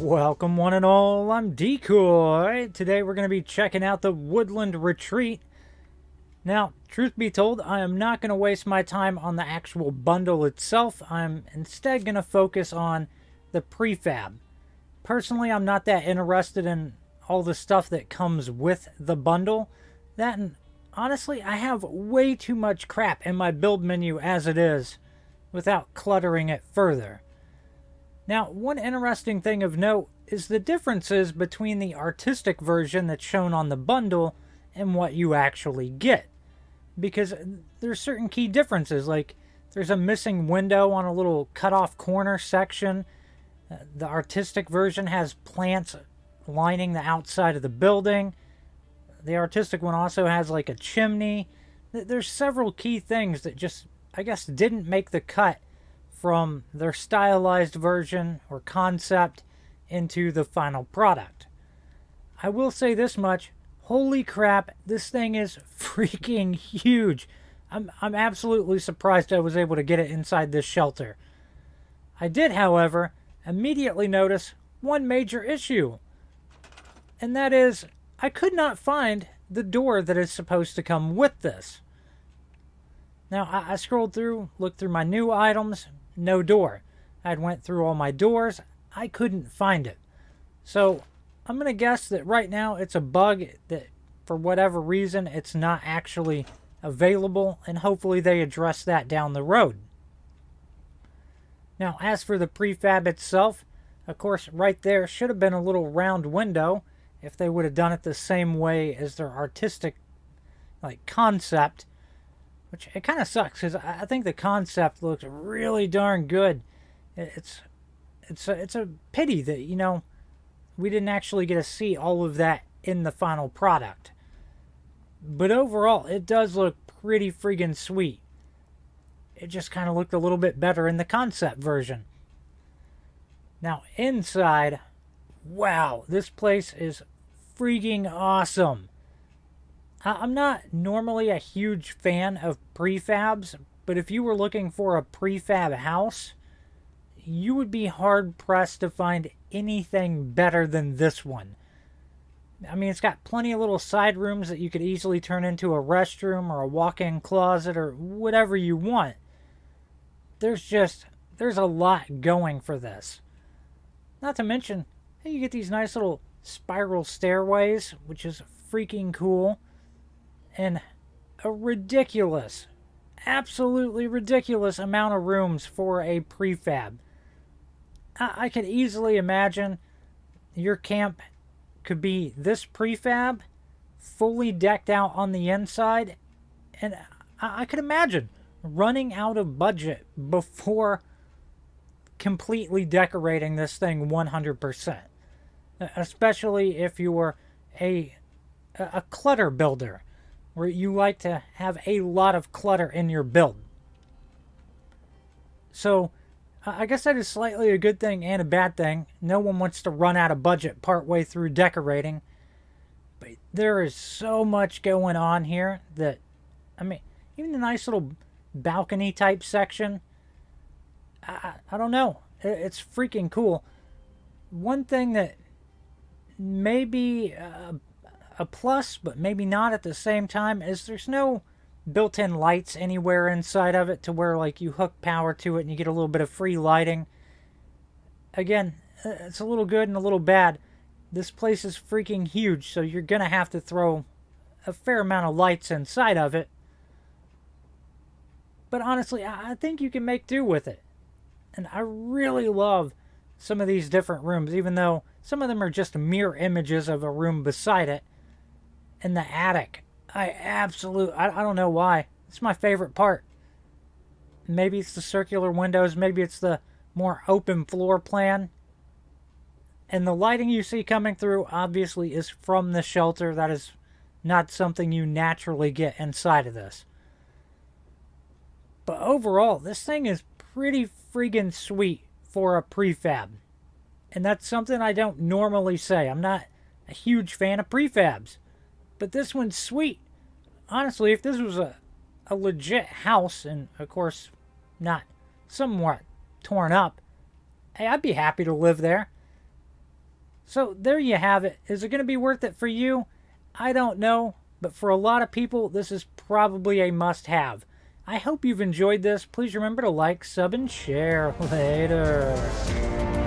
Welcome one and all, I'm Decoy. Today we're going to be checking out the Woodland Retreat. Now, truth be told, I am not going to waste my time on the actual bundle itself. I'm instead going to focus on the prefab. Personally, I'm not that interested in all the stuff that comes with the bundle. That and honestly, I have way too much crap in my build menu as it is, without cluttering it further. Now, one interesting thing of note is the differences between the artistic version that's shown on the bundle and what you actually get. Because there's certain key differences, like there's a missing window on a little cut-off corner section. The artistic version has plants lining the outside of the building. The artistic one also has like a chimney. There's several key things that just, I guess, didn't make the cut from their stylized version or concept into the final product. I will say this much, holy crap, this thing is freaking huge. I'm absolutely surprised I was able to get it inside this shelter. I did, however, immediately notice one major issue, and that is I could not find the door that is supposed to come with this. Now, I scrolled through, looked through my new items, no door. I went through all my doors. I couldn't find it. So I'm going to guess that right now it's a bug that for whatever reason it's not actually available, and hopefully they address that down the road. Now, as for the prefab itself, of course right there should have been a little round window if they would have done it the same way as their artistic concept. Which, it kind of sucks, because I think the concept looks really darn good. It's a pity that, we didn't actually get to see all of that in the final product. But overall, it does look pretty friggin' sweet. It just kind of looked a little bit better in the concept version. Now, inside, wow, this place is freaking awesome. I'm not normally a huge fan of prefabs, but if you were looking for a prefab house, you would be hard-pressed to find anything better than this one. I mean, it's got plenty of little side rooms that you could easily turn into a restroom or a walk-in closet or whatever you want. There's a lot going for this. Not to mention, you get these nice little spiral stairways, which is freaking cool. And a ridiculous, absolutely ridiculous amount of rooms for a prefab. I could easily imagine your camp could be this prefab, fully decked out on the inside, and I could imagine running out of budget before completely decorating this thing 100%. Especially if you were a clutter builder, where you like to have a lot of clutter in your build. So, I guess that is slightly a good thing and a bad thing. No one wants to run out of budget partway through decorating. But there is so much going on here that, I mean, even the nice little balcony type section, I don't know. It's freaking cool. One thing that maybe a plus, but maybe not at the same time, is there's no built-in lights anywhere inside of it to where you hook power to it and you get a little bit of free lighting. Again, it's a little good and a little bad. This place is freaking huge, so you're gonna have to throw a fair amount of lights inside of it. But honestly, I think you can make do with it. And I really love some of these different rooms, even though some of them are just mirror images of a room beside it. In the attic, I don't know why. It's my favorite part. Maybe it's the circular windows, maybe it's the more open floor plan. And the lighting you see coming through obviously is from the shelter. That is not something you naturally get inside of this. But overall, this thing is pretty friggin' sweet for a prefab. And that's something I don't normally say. I'm not a huge fan of prefabs. But this one's sweet. Honestly, if this was a legit house, and of course, not somewhat torn up, hey, I'd be happy to live there. So there you have it. Is it going to be worth it for you? I don't know, but for a lot of people, this is probably a must-have. I hope you've enjoyed this. Please remember to like, sub, and share. Later.